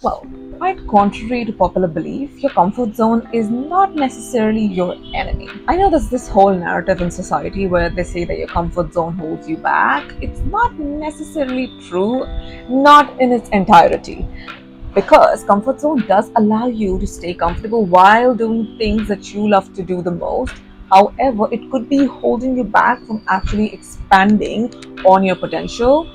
Well, quite contrary to popular belief, your comfort zone is not necessarily your enemy. I know there's this whole narrative in society where they say that your comfort zone holds you back. It's not necessarily true, not in its entirety. Because comfort zone does allow you to stay comfortable while doing things that you love to do the most. However, it could be holding you back from actually expanding on your potential,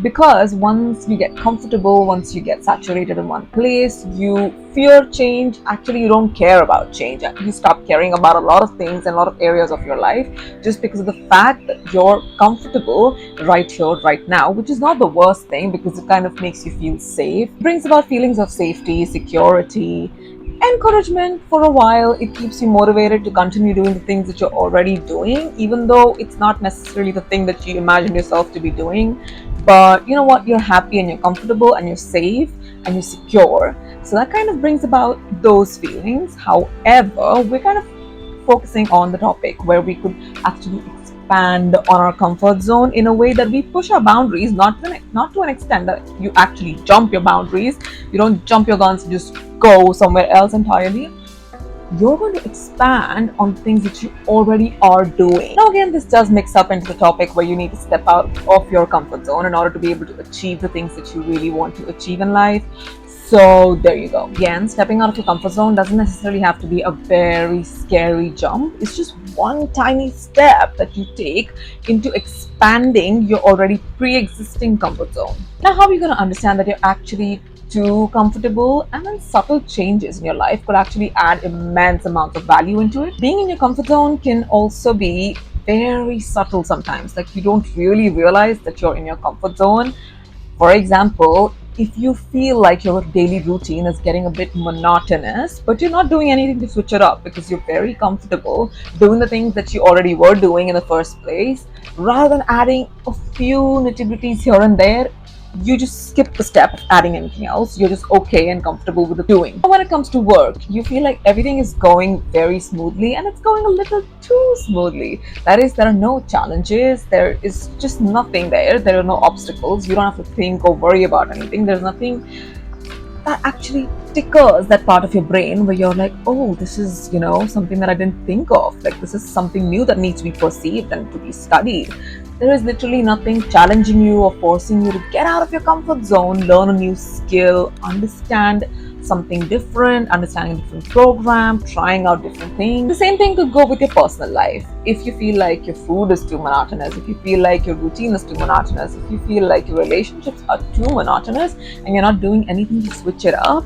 because once you get comfortable, once you get saturated in one place, you fear change. Actually, you don't care about change. You stop caring about a lot of things and a lot of areas of your life just because of the fact that you're comfortable right here, right now, which is not the worst thing because it kind of makes you feel safe. It brings about feelings of safety, security, encouragement for a while. It keeps you motivated to continue doing the things that you're already doing, even though it's not necessarily the thing that you imagine yourself to be doing. But you know what? You're happy and you're comfortable and you're safe and you're secure. So that kind of brings about those feelings. However, we're kind of focusing on the topic where we could actually expand on our comfort zone in a way that we push our boundaries, not to an extent that you actually jump your boundaries. You don't jump your guns and just go somewhere else entirely. You're going to expand on things that you already are doing. Now, again, this does mix up into the topic where you need to step out of your comfort zone in order to be able to achieve the things that you really want to achieve in life. So, there you go. Again, stepping out of your comfort zone doesn't necessarily have to be a very scary jump. It's just one tiny step that you take into expanding your already pre existing comfort zone. Now, how are you going to understand that you're actually too comfortable? And then subtle changes in your life could actually add immense amounts of value into it. Being in your comfort zone can also be very subtle sometimes. Like, you don't really realize that you're in your comfort zone. For example, if you feel like your daily routine is getting a bit monotonous, but you're not doing anything to switch it up because you're very comfortable doing the things that you already were doing in the first place, rather than adding a few nitty-gritties here and there, you just skip the step of adding anything else. You're just okay and comfortable with the doing. When it comes to work, you feel like everything is going very smoothly and it's going a little too smoothly. That is, there are no challenges, there is just nothing there, there are no obstacles, you don't have to think or worry about anything. There's nothing that actually tickles that part of your brain where you're like, oh, this is, something that I didn't think of. Like, this is something new that needs to be perceived and to be studied. There is literally nothing challenging you or forcing you to get out of your comfort zone, learn a new skill, understand something different, understanding a different program, trying out different things. The same thing could go with your personal life. If you feel like your food is too monotonous, if you feel like your routine is too monotonous, if you feel like your relationships are too monotonous and you're not doing anything to switch it up,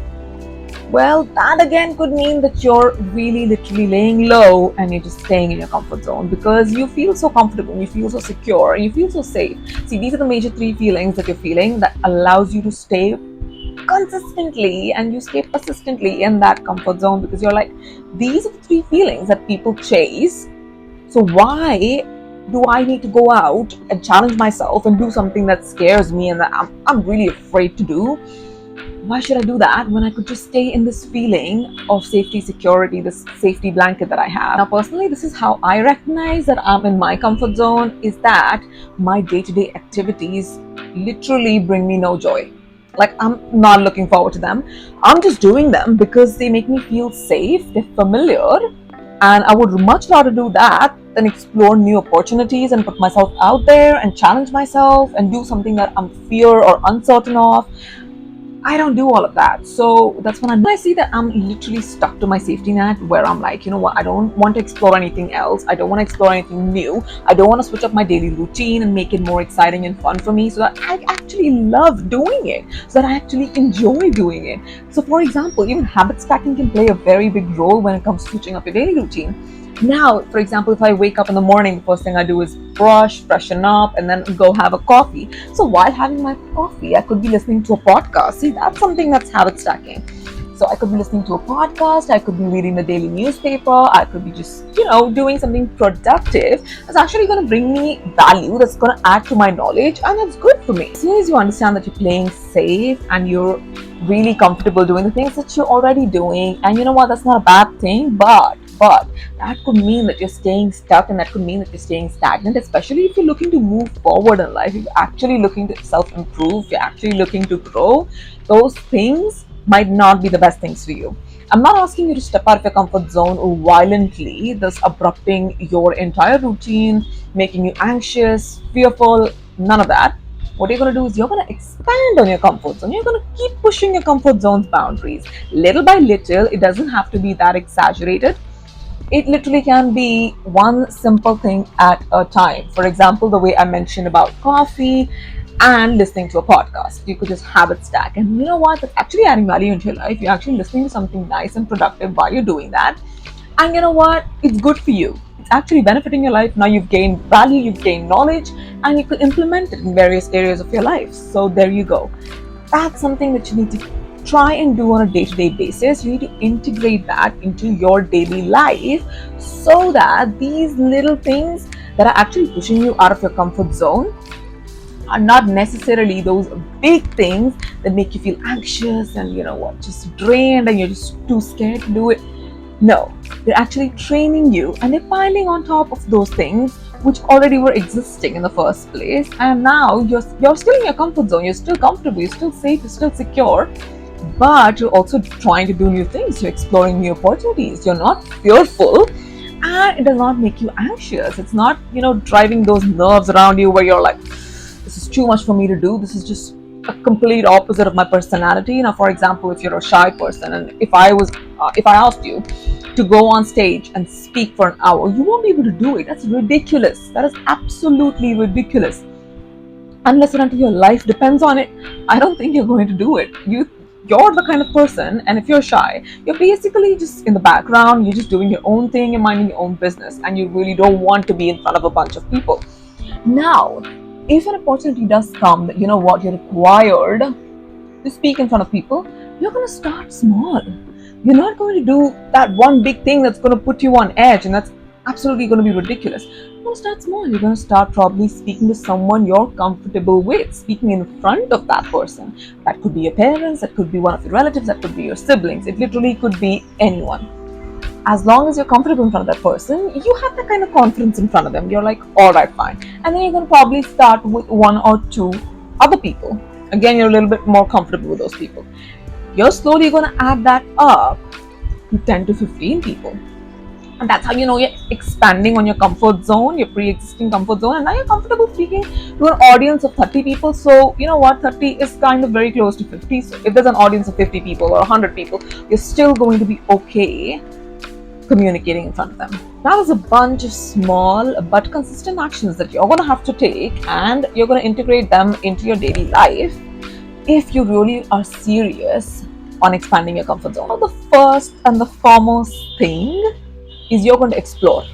well, that again could mean that you're really literally laying low and you're just staying in your comfort zone because you feel so comfortable, you feel so secure, and you feel so safe. See, these are the major three feelings that you're feeling that allows you to stay consistently and you stay persistently in that comfort zone, because you're like, these are the three feelings that people chase. So why do I need to go out and challenge myself and do something that scares me and that I'm really afraid to do? Why should I do that when I could just stay in this feeling of safety, security, this safety blanket that I have? Now, personally, this is how I recognize that I'm in my comfort zone, is that my day-to-day activities literally bring me no joy. Like, I'm not looking forward to them. I'm just doing them because they make me feel safe, they're familiar, and I would much rather do that than explore new opportunities and put myself out there and challenge myself and do something that I'm fear or uncertain of. I don't do all of that. So that's when I see that I'm literally stuck to my safety net, where I'm like, you know what, I don't want to explore anything else. I don't want to explore anything new. I don't want to switch up my daily routine and make it more exciting and fun for me so that I actually love doing it, so that I actually enjoy doing it. So for example, even habit stacking can play a very big role when it comes to switching up your daily routine. Now, for example, if I wake up in the morning, the first thing I do is brush, freshen up, and then go have a coffee. So while having my coffee, I could be listening to a podcast. See, that's something that's habit stacking. So I could be listening to a podcast, I could be reading the daily newspaper, I could be just, doing something productive that's actually going to bring me value, that's going to add to my knowledge, and that's good for me. As soon as you understand that you're playing safe and you're really comfortable doing the things that you're already doing, and you know what, that's not a bad thing, but that could mean that you're staying stuck, and that could mean that you're staying stagnant, especially if you're looking to move forward in life, if you're actually looking to self-improve, you're actually looking to grow. Those things might not be the best things for you. I'm not asking you to step out of your comfort zone violently, thus abrupting your entire routine, making you anxious, fearful, none of that. What you're going to do is you're going to expand on your comfort zone. You're going to keep pushing your comfort zone's boundaries. Little by little, it doesn't have to be that exaggerated. It literally can be one simple thing at a time. For example, the way I mentioned about coffee and listening to a podcast. You could just habit stack. And you know what? That's actually adding value into your life. You're actually listening to something nice and productive while you're doing that. And you know what? It's good for you. It's actually benefiting your life. Now you've gained value, you've gained knowledge, and you could implement it in various areas of your life. So there you go. That's something that you need to try and do on a day-to-day basis. You need to integrate that into your daily life so that these little things that are actually pushing you out of your comfort zone are not necessarily those big things that make you feel anxious and just drained and you're just too scared to do it. No, they're actually training you and they're piling on top of those things which already were existing in the first place. And now you're still in your comfort zone, you're still comfortable, you're still safe, you're still secure, but you're also trying to do new things, you're exploring new opportunities, you're not fearful, and it does not make you anxious. It's not, driving those nerves around you where you're like, this is too much for me to do, this is just a complete opposite of my personality. Now, for example, if you're a shy person and if I asked you to go on stage and speak for an hour, you won't be able to do it. That's ridiculous. That is absolutely ridiculous. Unless and until your life depends on it, I don't think you're going to do it. You're the kind of person, and if you're shy, you're basically just in the background, you're just doing your own thing, you're minding your own business, and you really don't want to be in front of a bunch of people. Now, if an opportunity does come that you're required to speak in front of people, you're going to start small. You're not going to do that one big thing that's going to put you on edge and that's absolutely going to be ridiculous. You're going to start small. You're going to start probably speaking to someone you're comfortable with, speaking in front of that person. That could be your parents, that could be one of your relatives, that could be your siblings. It literally could be anyone. As long as you're comfortable in front of that person, you have that kind of confidence in front of them. You're like, all right, fine. And then you're going to probably start with one or two other people. Again, you're a little bit more comfortable with those people. You're slowly going to add that up to 10 to 15 people. And that's how you're expanding on your comfort zone, your pre-existing comfort zone. And now you're comfortable speaking to an audience of 30 people. So, 30 is kind of very close to 50. So if there's an audience of 50 people or 100 people, you're still going to be okay communicating in front of them. That is a bunch of small but consistent actions that you're going to have to take, and you're going to integrate them into your daily life if you really are serious on expanding your comfort zone. So the first and the foremost thing is you're going to explore.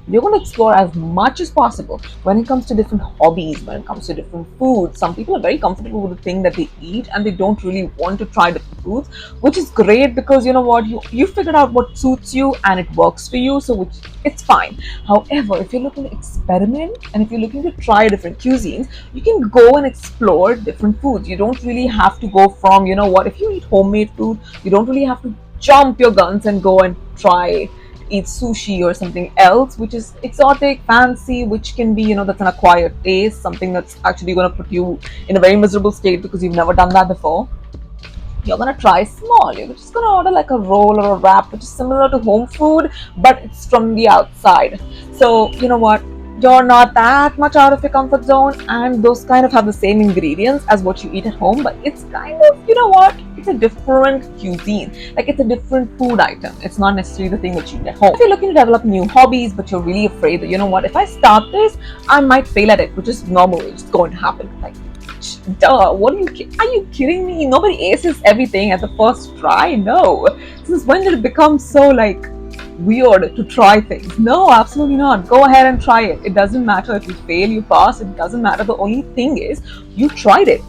You're going to explore as much as possible when it comes to different hobbies, when it comes to different foods. Some people are very comfortable with the thing that they eat and they don't really want to try different foods, which is great because you figured out what suits you and it works for you, so it's fine. However, if you're looking to experiment and if you're looking to try different cuisines, you can go and explore different foods. You don't really have to go from, if you eat homemade food, you don't really have to jump your guns and go and try eat sushi or something else which is exotic, fancy, which can be, that's an acquired taste, something that's actually going to put you in a very miserable state because you've never done that before. You're going to try small. You're just going to order like a roll or a wrap, which is similar to home food, but it's from the outside. So, you know what? You're not that much out of your comfort zone, and those kind of have the same ingredients as what you eat at home, but it's kind of, it's a different cuisine. Like, it's a different food item. It's not necessarily the thing that you eat at home. If you're looking to develop new hobbies, but you're really afraid that, if I start this, I might fail at it, which is normal. It's going to happen. Like, duh, are you kidding me? Nobody aces everything at the first try. No. Since when did it become so, weird to try things? No, absolutely not. Go ahead and try it. It doesn't matter if you fail, you pass. It doesn't matter. The only thing is you tried it.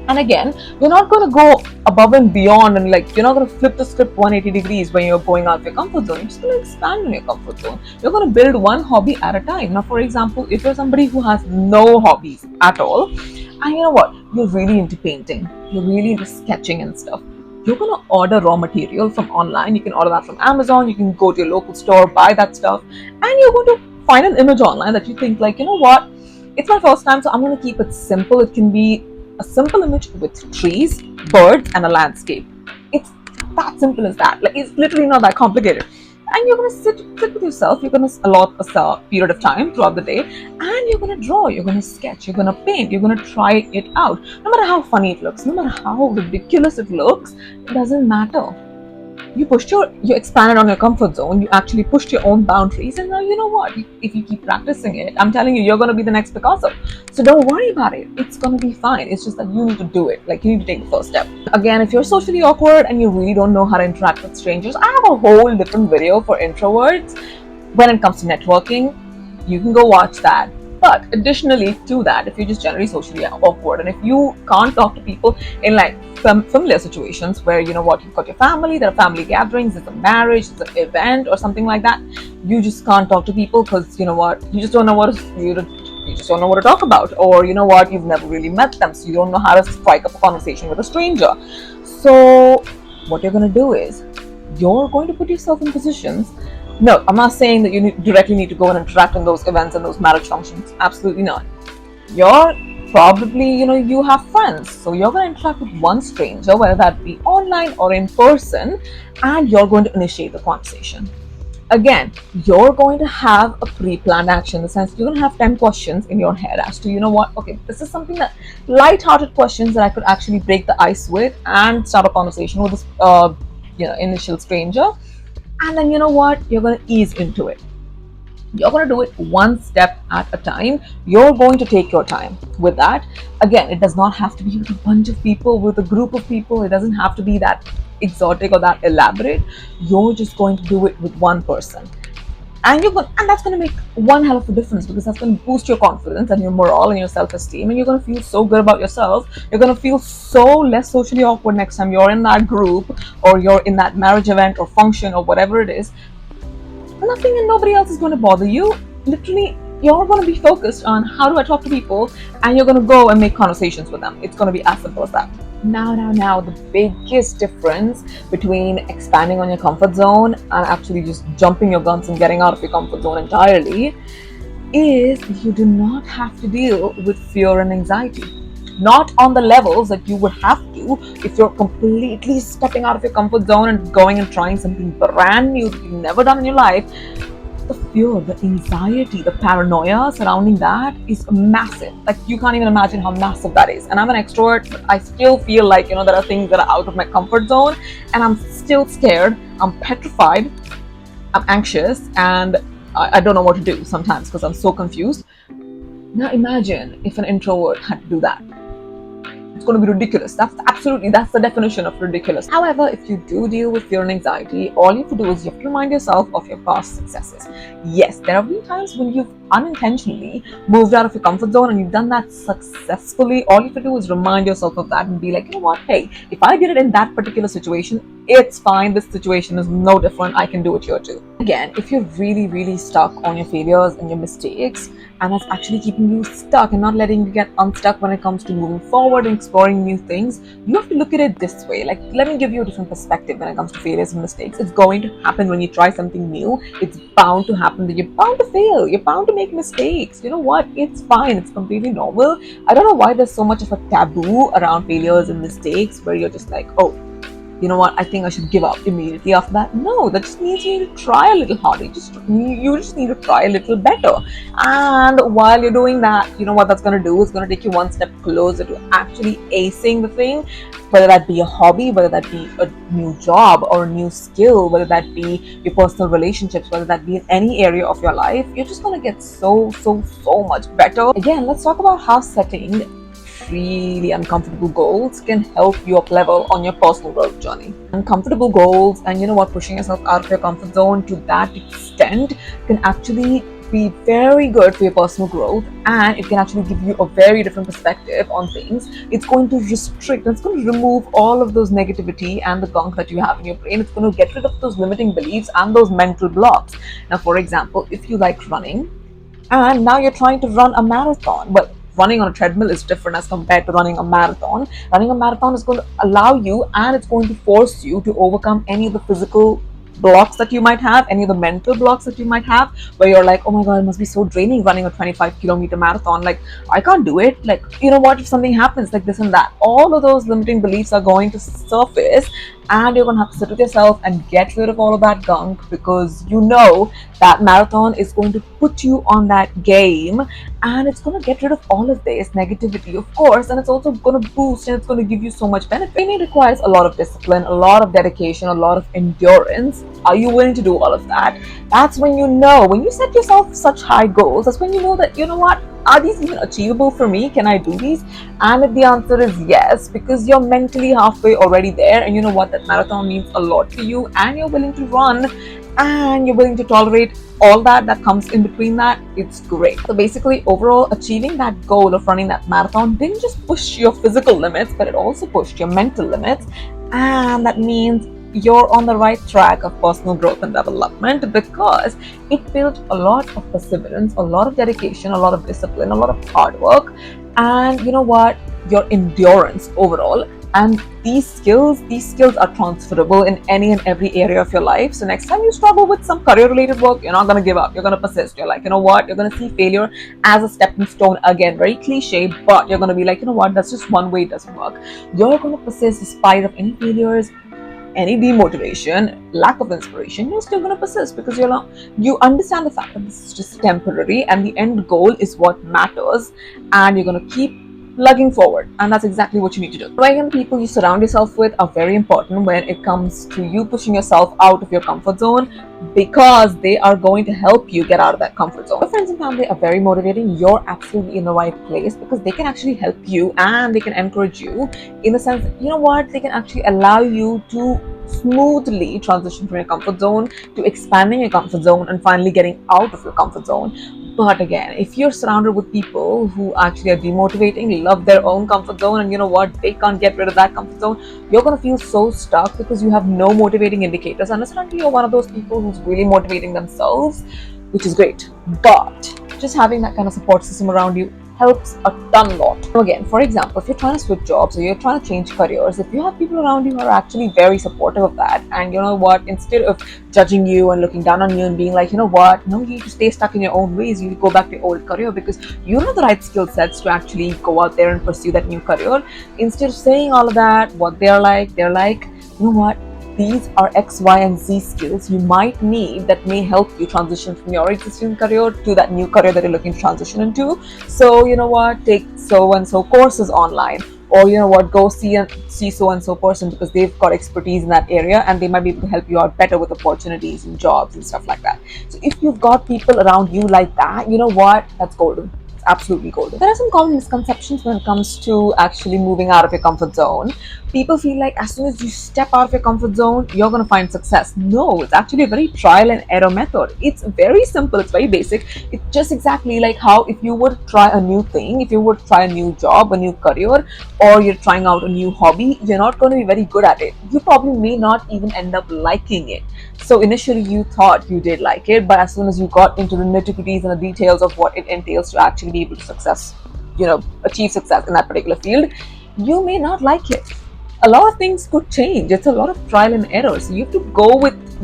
And again, you're not going to go above and beyond and you're not going to flip the script 180 degrees when you're going out of your comfort zone. You're just going to expand on your comfort zone. You're going to build one hobby at a time. Now, for example, if you're somebody who has no hobbies at all, and you're really into painting, you're really into sketching and stuff, you're going to order raw material from online. You can order that from Amazon. You can go to your local store, buy that stuff, and you're going to find an image online that you think it's my first time, so I'm going to keep it simple. It can be a simple image with trees, birds, and a landscape. It's that simple as that. Like, it's literally not that complicated. And you're gonna sit with yourself. You're gonna allot a period of time throughout the day, and you're gonna draw. You're gonna sketch. You're gonna paint. You're gonna try it out. No matter how funny it looks, no matter how ridiculous it looks, it doesn't matter. You expanded on your comfort zone. You actually pushed your own boundaries, and now you know what? If you keep practicing it, I'm telling you, you're gonna be the next Picasso. So don't worry about it. It's gonna be fine. It's just that you need to do it. Like, you need to take the first step. Again, if you're socially awkward and you really don't know how to interact with strangers, I have a whole different video for introverts when it comes to networking. You can go watch that. But additionally to that, if you're just generally socially awkward and if you can't talk to people in like familiar situations where, you know what, you've got your family, there are family gatherings, there's a marriage, there's an event or something like that, you just can't talk to people because, you know what, you just don't know what to talk about, or you know what, you've never really met them, so you don't know how to strike up a conversation with a stranger. So what you're going to do is you're going to put yourself in positions. No, I'm not saying that you directly need to go and interact in those events and those marriage functions. Absolutely not. You're probably, you have friends. So you're going to interact with one stranger, whether that be online or in person, and you're going to initiate the conversation. Again, you're going to have a pre-planned action in the sense you're going to have 10 questions in your head as to, you know what, okay, this is something that light-hearted questions that I could actually break the ice with and start a conversation with this, initial stranger. And then you know what? You're going to ease into it. You're going to do it one step at a time. You're going to take your time with that. Again, it does not have to be with a bunch of people, with a group of people. It doesn't have to be that exotic or that elaborate. You're just going to do it with one person. And that's going to make one hell of a difference, because that's going to boost your confidence and your morale and your self-esteem, and you're going to feel so good about yourself. You're going to feel so less socially awkward next time you're in that group or you're in that marriage event or function or whatever it is. Nothing and nobody else is going to bother you. Literally, you're going to be focused on how do I talk to people, and you're going to go and make conversations with them. It's going to be as simple as that. Now, the biggest difference between expanding on your comfort zone and actually just jumping your guns and getting out of your comfort zone entirely is you do not have to deal with fear and anxiety. Not on the levels that you would have to if you're completely stepping out of your comfort zone and going and trying something brand new that you've never done in your life. The fear, the anxiety, the paranoia surrounding that is massive. Like, you can't even imagine how massive that is. And I'm an extrovert, but I still feel like, there are things that are out of my comfort zone, and I'm still scared. I'm petrified. I'm anxious, and I don't know what to do sometimes because I'm so confused. Now imagine if an introvert had to do that. It's going to be ridiculous. That's the definition of ridiculous. However, if you do deal with fear and anxiety, all you have to do is you have to remind yourself of your past successes. Yes, there have been times when you've unintentionally moved out of your comfort zone and you've done that successfully. All you have to do is remind yourself of that and be like, you know what, hey, if I did it in that particular situation, it's fine. This situation is no different. I can do it here too. Again, if you're really, really stuck on your failures and your mistakes, and that's actually keeping you stuck and not letting you get unstuck when it comes to moving forward and exploring new things, you have to look at it this way. Like, let me give you a different perspective when it comes to failures and mistakes. It's going to happen when you try something new. It's bound to happen that you're bound to fail. You're bound to make mistakes. You know what? It's fine. It's completely normal. I don't know why there's so much of a taboo around failures and mistakes where you're just like, oh, you know what, I think I should give up immediately after that. No, that just means you need to try a little harder. You just need to try a little better. And while you're doing that, you know what that's going to do? It's going to take you one step closer to actually acing the thing, whether that be a hobby, whether that be a new job or a new skill, whether that be your personal relationships, whether that be in any area of your life. You're just going to get so much better. Again, let's talk about how setting really uncomfortable goals can help you up level on your personal growth journey. Uncomfortable goals and, you know what, pushing yourself out of your comfort zone to that extent can actually be very good for your personal growth, and it can actually give you a very different perspective on things. It's going to restrict, it's going to remove all of those negativity and the gunk that you have in your brain. It's going to get rid of those limiting beliefs and those mental blocks. Now, for example, if you like running and now you're trying to run a marathon, well, running on a treadmill is different as compared to running a marathon. Running a marathon is going to allow you, and it's going to force you to overcome any of the physical blocks that you might have, any of the mental blocks that you might have, where you're like, oh my god, it must be so draining running a 25-kilometer marathon. Like, I can't do it. Like, you know what, if something happens like this and that, all of those limiting beliefs are going to surface, and you're gonna have to sit with yourself and get rid of all of that gunk, because you know that marathon is going to put you on that game, and it's going to get rid of all of this negativity, of course, and it's also going to boost and it's going to give you so much benefit. Training requires a lot of discipline, a lot of dedication, a lot of endurance. Are you willing to do all of that? That's when you know, when you set yourself such high goals, that's when you know that, you know what, are these even achievable for me? Can I do these? And if the answer is yes, because you're mentally halfway already there, and you know what, that marathon means a lot to you, and you're willing to run, and you're willing to tolerate all that comes in between that, it's great. So basically, overall, achieving that goal of running that marathon didn't just push your physical limits, but it also pushed your mental limits. And that means you're on the right track of personal growth and development, because it built a lot of perseverance, a lot of dedication, a lot of discipline, a lot of hard work, and you know what, your endurance overall. And these skills are transferable in any and every area of your life. So next time you struggle with some career related work, you're not going to give up, you're going to persist. You're like, you know what, you're going to see failure as a stepping stone. Again, very cliche, but you're going to be like, you know what, that's just one way, it doesn't work. You're going to persist despite of any failures, any demotivation, lack of inspiration. You're still going to persist, because you understand the fact that this is just temporary and the end goal is what matters, and you're going to keep lugging forward, and that's exactly what you need to do. Right, and people you surround yourself with are very important when it comes to you pushing yourself out of your comfort zone, because they are going to help you get out of that comfort zone. Your friends and family are very motivating. You're absolutely in the right place, because they can actually help you and they can encourage you, in the sense that, you know what, they can actually allow you to smoothly transition from your comfort zone to expanding your comfort zone and finally getting out of your comfort zone. But again, if you're surrounded with people who actually are demotivating, love their own comfort zone, and you know what, they can't get rid of that comfort zone, you're going to feel so stuck, because you have no motivating indicators. Understand, you're one of those people who's really motivating themselves, which is great. But just having that kind of support system around you helps a ton lot. So again, for example, if you're trying to switch jobs or you're trying to change careers, if you have people around you who are actually very supportive of that, and you know what, instead of judging you and looking down on you and being like, you know what, no, you need to stay stuck in your own ways, you go back to your old career because you know the right skill sets to actually go out there and pursue that new career. Instead of saying all of that, what they're like, you know what, these are X, Y, and Z skills you might need that may help you transition from your existing career to that new career that you're looking to transition into. So, you know what, take so and so courses online, or you know what, go see so and so person, because they've got expertise in that area and they might be able to help you out better with opportunities and jobs and stuff like that. So if you've got people around you like that, you know what, that's golden. Absolutely golden. There are some common misconceptions when it comes to actually moving out of your comfort zone. People feel like as soon as you step out of your comfort zone, you're going to find success. No, it's actually a very trial and error method. It's very simple, it's very basic. It's just exactly like how if you would try a new thing, if you would try a new job, a new career, or you're trying out a new hobby, you're not going to be very good at it. You probably may not even end up liking it. So initially you thought you did like it, but as soon as you got into the nitty-gritties and the details of what it entails to actually be able to achieve success in that particular field, you may not like it. A lot of things could change. It's a lot of trial and error. So you have to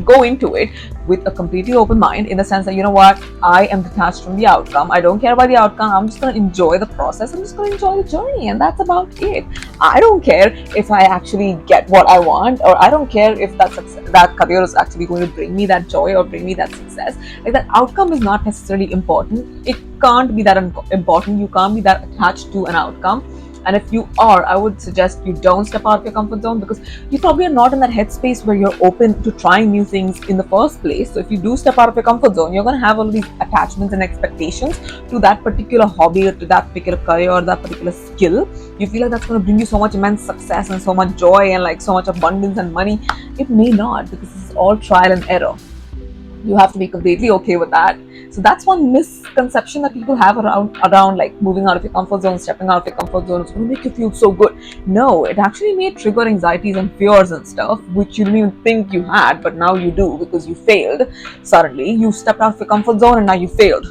go into it with a completely open mind, in the sense that, you know what, I am detached from the outcome. I don't care about the outcome. I'm just going to enjoy the process. I'm just going to enjoy the journey, and that's about it. I don't care if I actually get what I want, or I don't care if that career is actually going to bring me that joy or bring me that success. Like, that outcome is not necessarily important. It can't be that important. You can't be that attached to an outcome. And if you are, I would suggest you don't step out of your comfort zone, because you probably are not in that headspace where you're open to trying new things in the first place. So if you do step out of your comfort zone, you're going to have all of these attachments and expectations to that particular hobby, or to that particular career, or that particular skill. You feel like that's going to bring you so much immense success and so much joy and like so much abundance and money. It may not, because this is all trial and error. You have to be completely okay with that. So that's one misconception that people have around like moving out of your comfort zone, stepping out of your comfort zone. It's going to make you feel so good. No, it actually may trigger anxieties and fears and stuff, which you didn't even think you had, but now you do, because you failed. Suddenly you stepped out of your comfort zone and now you failed.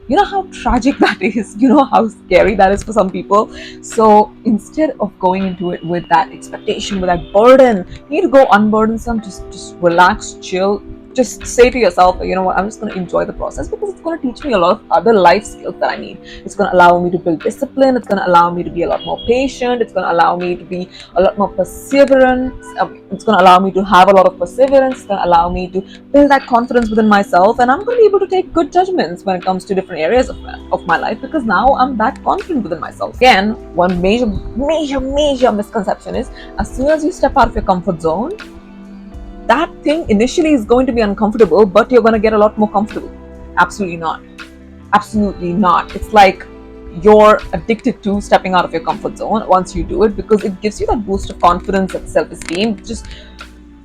You know how tragic that is. You know how scary that is for some people. So instead of going into it with that expectation, with that burden, you need to go unburdensome. Just relax, chill. just say to yourself, you know what, I'm just going to enjoy the process because it's going to teach me a lot of other life skills that I need. It's going to allow me to build discipline. It's going to allow me to be a lot more patient. It's going to allow me to be a lot more perseverance. It's going to allow me to have a lot of perseverance. It's going to allow me to build that confidence within myself, and I'm going to be able to take good judgments when it comes to different areas of my life because now I'm that confident within myself. Again, one major misconception is as soon as you step out of your comfort zone, that thing initially is going to be uncomfortable, but you're going to get a lot more comfortable. Absolutely not. Absolutely not. It's like you're addicted to stepping out of your comfort zone once you do it because it gives you that boost of confidence and self-esteem. It just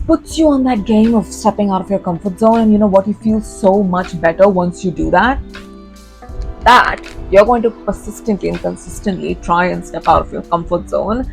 puts you on that game of stepping out of your comfort zone, and you know what, you feel so much better once you do that, that you're going to persistently and consistently try and step out of your comfort zone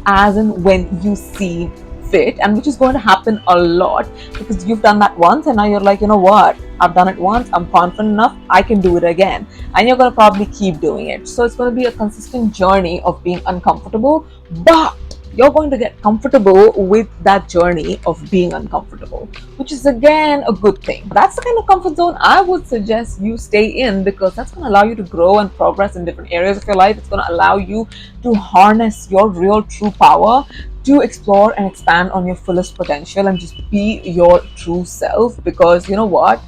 as and when you see fit, and which is going to happen a lot because you've done that once and now you're like, you know what, I've done it once, I'm confident enough, I can do it again, and you're going to probably keep doing it. So it's going to be a consistent journey of being uncomfortable, but you're going to get comfortable with that journey of being uncomfortable, which is again a good thing. That's the kind of comfort zone I would suggest you stay in because that's going to allow you to grow and progress in different areas of your life. It's going to allow you to harness your real true power, to explore and expand on your fullest potential and just be your true self, because you know what,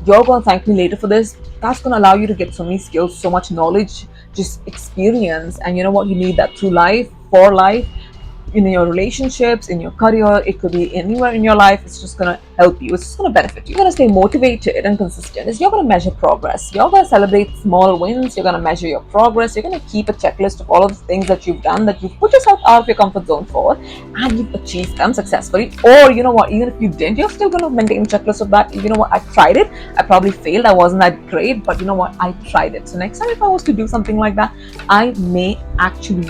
you're going to thank me later for this. That's going to allow you to get so many skills, so much knowledge, just experience, and you know what, you need that through life, for life, in your relationships, in your career, it could be anywhere in your life. It's just going to help you. It's just going to benefit you. You're going to stay motivated and consistent. You're going to measure progress. You're going to celebrate small wins. You're going to measure your progress. You're going to keep a checklist of all of the things that you've done, that you've put yourself out of your comfort zone for, and you've achieved them successfully. Or you know what, even if you didn't, you're still going to maintain a checklist of that. You know what, I tried it. I probably failed. I wasn't that great, but you know what, I tried it. So next time if I was to do something like that, I may actually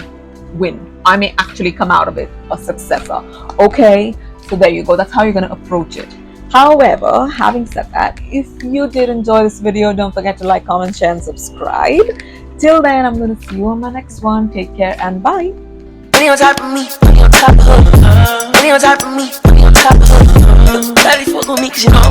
win. I may actually come out of it a successor. Okay, so there you go. That's how you're going to approach it. However, having said that, if you did enjoy this video, don't forget to like, comment, share, and subscribe. Till then, I'm going to see you on my next one. Take care and bye. Money on top of me, money on top of her. Money on top of me, money on top of her. Daddy fuck on me 'cause you know